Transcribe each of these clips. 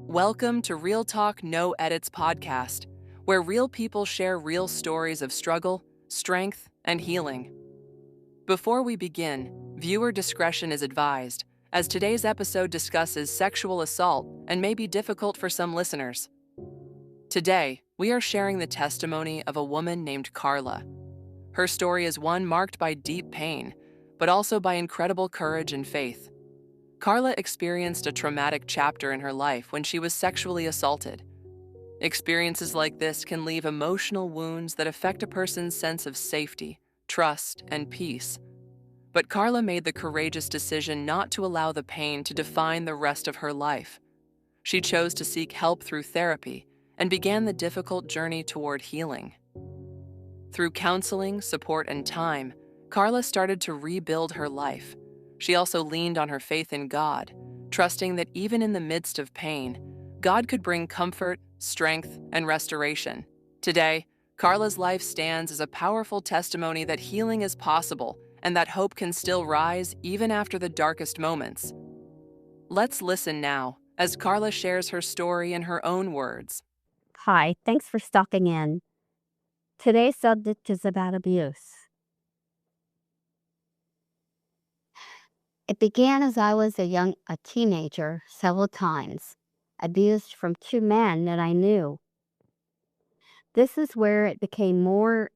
Welcome to Real Talk No Edits podcast, where real people share real stories of struggle, strength, and healing. Before we begin, viewer discretion is advised, as today's episode discusses sexual assault and may be difficult for some listeners. Today, we are sharing the testimony of a woman named Carla. Her story is one marked by deep pain, but also by incredible courage and faith. Carla experienced a traumatic chapter in her life when she was sexually assaulted. Experiences like this can leave emotional wounds that affect a person's sense of safety, trust, and peace. But Carla made the courageous decision not to allow the pain to define the rest of her life. She chose to seek help through therapy and began the difficult journey toward healing. Through counseling, support, and time, Carla started to rebuild her life. She also leaned on her faith in God, trusting that even in the midst of pain, God could bring comfort, strength, and restoration. Today, Carla's life stands as a powerful testimony that healing is possible and that hope can still rise even after the darkest moments. Let's listen now as Carla shares her story in her own words. Hi, thanks for stopping in. Today's subject is about abuse. It began as I was a teenager several times, abused from two men that I knew. This is where it became more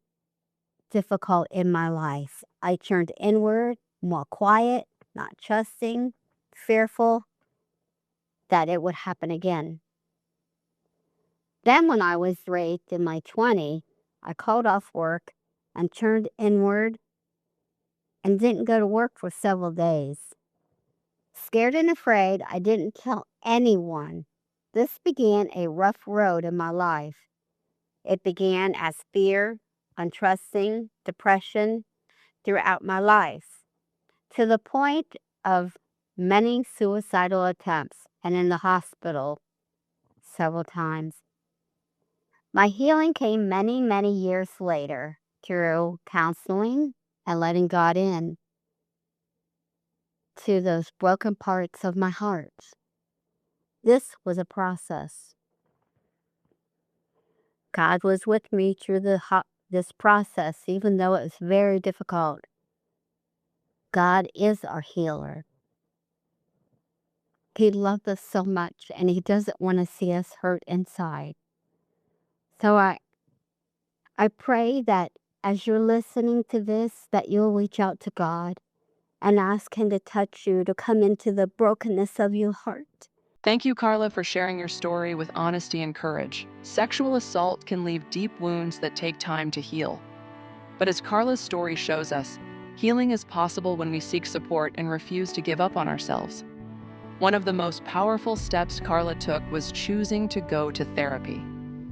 difficult in my life. I turned inward, more quiet, not trusting, fearful that it would happen again. Then when I was raped in my 20s, I called off work and turned inward and didn't go to work for several days. Scared and afraid, I didn't tell anyone. This began a rough road in my life. It began as fear, untrusting, depression throughout my life, to the point of many suicidal attempts and in the hospital several times. My healing came many, many years later through counseling and letting God in to those broken parts of my heart. This was a process. God was with me through this process, even though it was very difficult. God is our healer. He loved us so much, and He doesn't want to see us hurt inside. So I pray that as you're listening to this, that you'll reach out to God and ask Him to touch you, to come into the brokenness of your heart. Thank you, Carla, for sharing your story with honesty and courage. Sexual assault can leave deep wounds that take time to heal. But as Carla's story shows us, healing is possible when we seek support and refuse to give up on ourselves. One of the most powerful steps Carla took was choosing to go to therapy.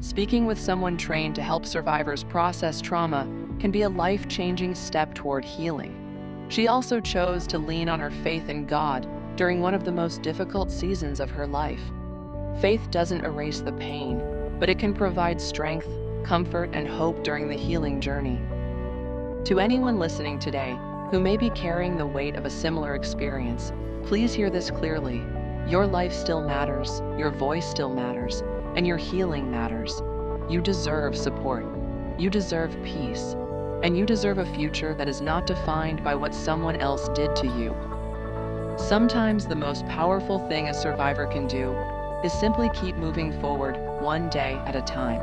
Speaking with someone trained to help survivors process trauma can be a life-changing step toward healing. She also chose to lean on her faith in God during one of the most difficult seasons of her life. Faith doesn't erase the pain, but it can provide strength, comfort, and hope during the healing journey. To anyone listening today who may be carrying the weight of a similar experience, please hear this clearly. Your life still matters, your voice still matters, and your healing matters. You deserve support. You deserve peace. And you deserve a future that is not defined by what someone else did to you. Sometimes the most powerful thing a survivor can do is simply keep moving forward one day at a time.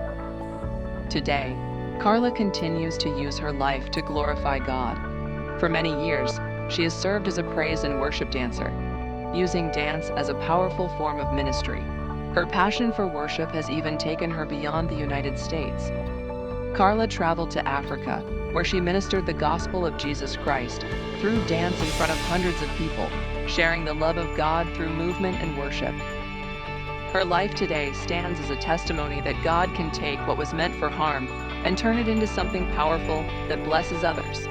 Today, Carla continues to use her life to glorify God. For many years, she has served as a praise and worship dancer, using dance as a powerful form of ministry. Her passion for worship has even taken her beyond the United States. Carla traveled to Africa, where she ministered the gospel of Jesus Christ through dance in front of hundreds of people, sharing the love of God through movement and worship. Her life today stands as a testimony that God can take what was meant for harm and turn it into something powerful that blesses others.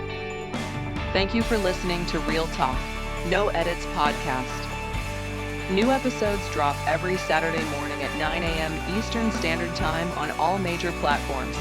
Thank you for listening to Real Talk, No Edits podcast. New episodes drop every Saturday morning at 9 a.m. Eastern Standard Time on all major platforms.